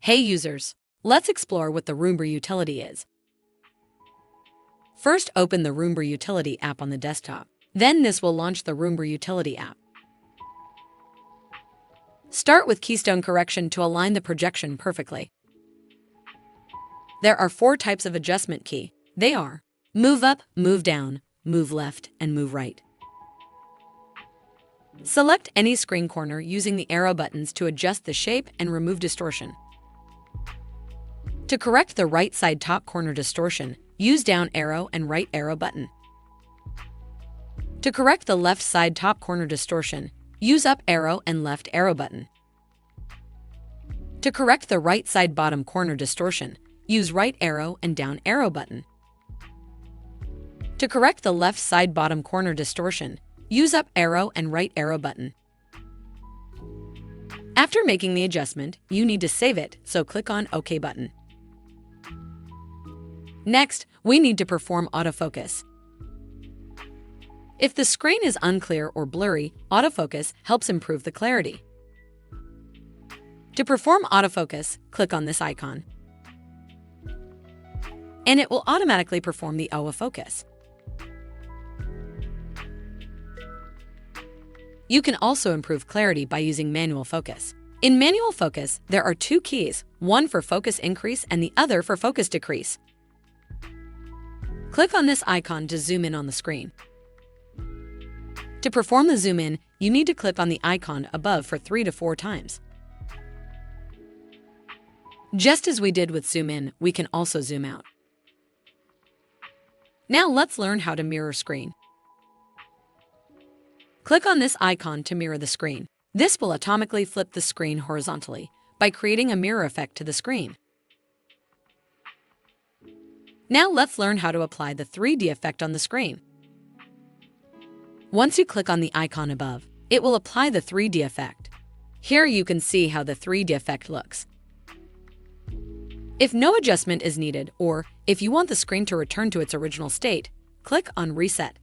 Hey users, let's explore what the Roombr utility is. First, open the Roombr Utility App on the desktop. Then this will launch the Roombr Utility App. Start with Keystone correction to align the projection perfectly. There are 4 types of adjustment key. They are move up, move down, move left, and move right. Select any screen corner using the arrow buttons to adjust the shape and remove distortion. To correct the right side top corner distortion, use down arrow and right arrow button. To correct the left side top corner distortion, use up arrow and left arrow button. To correct the right side bottom corner distortion, use right arrow and down arrow button. To correct the left side bottom corner distortion, use up arrow and right arrow button. After making the adjustment, you need to save it, so click on OK button. Next, we need to perform autofocus. If the screen is unclear or blurry, autofocus helps improve the clarity. To perform autofocus, click on this icon, and it will automatically perform the autofocus. You can also improve clarity by using manual focus. In manual focus, there are 2 keys, one for focus increase and the other for focus decrease. Click on this icon to zoom in on the screen. To perform the zoom in, you need to click on the icon above for 3 to 4 times. Just as we did with zoom in, we can also zoom out. Now let's learn how to mirror screen. Click on this icon to mirror the screen. This will atomically flip the screen horizontally by creating a mirror effect to the screen. Now let's learn how to apply the 3D effect on the screen. Once you click on the icon above, it will apply the 3D effect. Here you can see how the 3D effect looks. If no adjustment is needed, or if you want the screen to return to its original state, click on Reset.